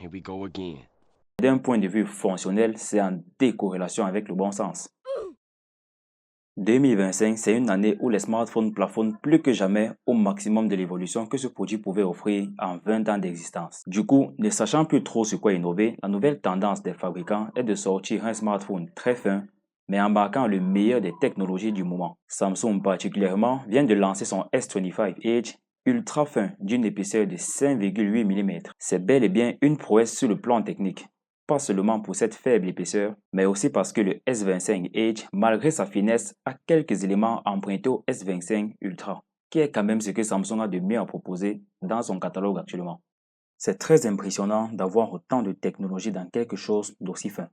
Here we go again. D'un point de vue fonctionnel, c'est en décorrélation avec le bon sens. 2025, c'est une année où les smartphones plafonnent plus que jamais au maximum de l'évolution que ce produit pouvait offrir en 20 ans d'existence. Du coup, ne sachant plus trop sur quoi innover, la nouvelle tendance des fabricants est de sortir un smartphone très fin, mais embarquant le meilleur des technologies du moment. Samsung particulièrement vient de lancer son S25 Edge ultra fin d'une épaisseur de 5,8 mm. C'est bel et bien une prouesse sur le plan technique. Pas seulement pour cette faible épaisseur, mais aussi parce que le S25 Edge, malgré sa finesse, a quelques éléments empruntés au S25 Ultra, qui est quand même ce que Samsung a de mieux à proposer dans son catalogue actuellement. C'est très impressionnant d'avoir autant de technologie dans quelque chose d'aussi fin.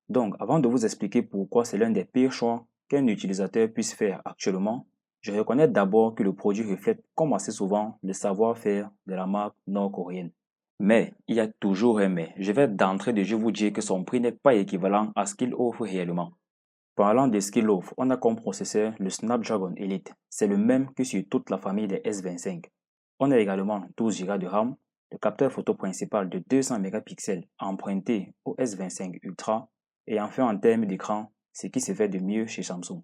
Donc, avant de vous expliquer pourquoi c'est l'un des pires choix qu'un utilisateur puisse faire actuellement, je reconnais d'abord que le produit reflète, comme assez souvent, le savoir-faire de la marque nord-coréenne. Mais, il y a toujours un mais. Je vais d'entrée de jeu vous dire que son prix n'est pas équivalent à ce qu'il offre réellement. Parlant de ce qu'il offre, on a comme processeur le Snapdragon Elite. C'est le même que sur toute la famille des S25. On a également 12 Go de RAM, le capteur photo principal de 200 mégapixels emprunté au S25 Ultra et enfin en termes d'écran, ce qui se fait de mieux chez Samsung.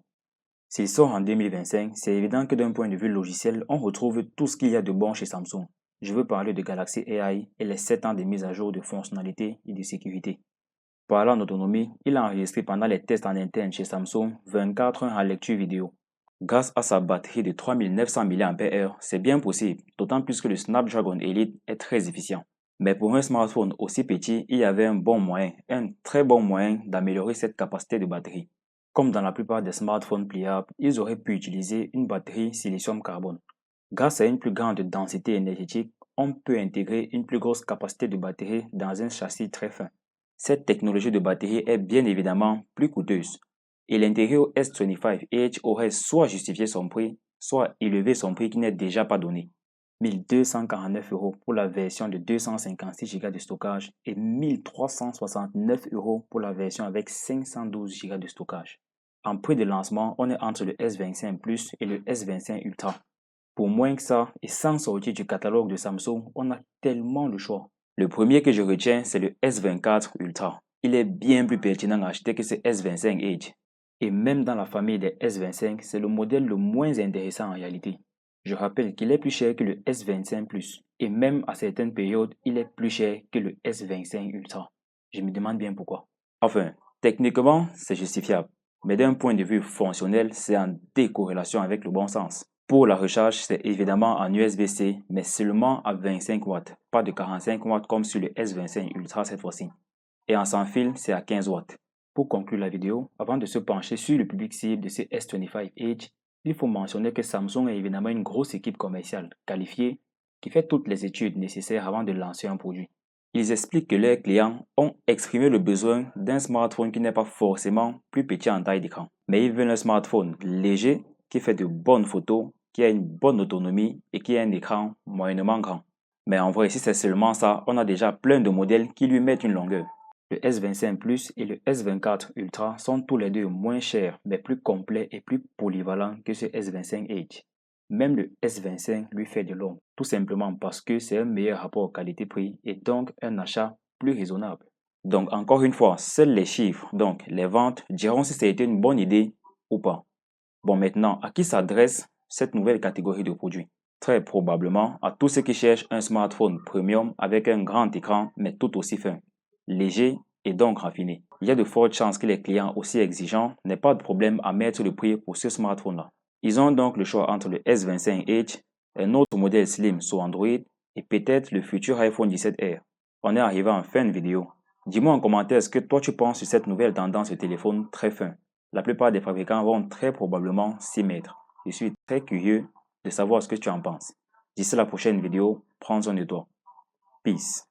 S'il sort en 2025, c'est évident que d'un point de vue logiciel, on retrouve tout ce qu'il y a de bon chez Samsung. Je veux parler de Galaxy AI et les 7 ans de mise à jour de fonctionnalités et de sécurité. Parlant d'autonomie, il a enregistré pendant les tests en interne chez Samsung 24 heures en lecture vidéo. Grâce à sa batterie de 3900 mAh, c'est bien possible, d'autant plus que le Snapdragon Elite est très efficient. Mais pour un smartphone aussi petit, il y avait un très bon moyen d'améliorer cette capacité de batterie. Comme dans la plupart des smartphones pliables, ils auraient pu utiliser une batterie silicium-carbone. Grâce à une plus grande densité énergétique, on peut intégrer une plus grosse capacité de batterie dans un châssis très fin. Cette technologie de batterie est bien évidemment plus coûteuse et l'intégrer au S25 Edge aurait soit justifié son prix, soit élevé son prix qui n'est déjà pas donné. 1249 € pour la version de 256 Go de stockage et 1369 € pour la version avec 512 Go de stockage. En prix de lancement, on est entre le S25 Plus et le S25 Ultra. Pour moins que ça, et sans sortir du catalogue de Samsung, on a tellement de choix. Le premier que je retiens, c'est le S24 Ultra. Il est bien plus pertinent à acheter que ce S25 Edge. Et même dans la famille des S25, c'est le modèle le moins intéressant en réalité. Je rappelle qu'il est plus cher que le S25 Plus. Et même à certaines périodes, il est plus cher que le S25 Ultra. Je me demande bien pourquoi. Enfin, techniquement, c'est justifiable. Mais d'un point de vue fonctionnel, c'est en décorrélation avec le bon sens. Pour la recharge, c'est évidemment en USB-C, mais seulement à 25 watts, pas de 45 watts comme sur le S25 Ultra cette fois-ci. Et en sans fil, c'est à 15 watts. Pour conclure la vidéo, avant de se pencher sur le public cible de ce S25 Edge, il faut mentionner que Samsung est évidemment une grosse équipe commerciale qualifiée qui fait toutes les études nécessaires avant de lancer un produit. Ils expliquent que leurs clients ont exprimé le besoin d'un smartphone qui n'est pas forcément plus petit en taille d'écran, mais ils veulent un smartphone léger qui fait de bonnes photos, qui a une bonne autonomie et qui a un écran moyennement grand. Mais en vrai, si c'est seulement ça, on a déjà plein de modèles qui lui mettent une longueur. Le S25 Plus et le S24 Ultra sont tous les deux moins chers, mais plus complets et plus polyvalents que ce S25 Edge. Même le S25 lui fait de l'ombre, tout simplement parce que c'est un meilleur rapport qualité-prix et donc un achat plus raisonnable. Donc encore une fois, seuls les chiffres, donc les ventes, diront si ça a été une bonne idée ou pas. Bon, maintenant, à qui s'adresse cette nouvelle catégorie de produits? Très probablement à tous ceux qui cherchent un smartphone premium avec un grand écran mais tout aussi fin, léger et donc raffiné. Il y a de fortes chances que les clients aussi exigeants n'aient pas de problème à mettre le prix pour ce smartphone-là. Ils ont donc le choix entre le S25 Edge, un autre modèle slim sous Android et peut-être le futur iPhone 17R. On est arrivé en fin de vidéo. Dis-moi en commentaire ce que toi tu penses sur cette nouvelle tendance de téléphone très fin. La plupart des fabricants vont très probablement s'y mettre. Je suis très curieux de savoir ce que tu en penses. D'ici la prochaine vidéo, prends soin de toi. Peace.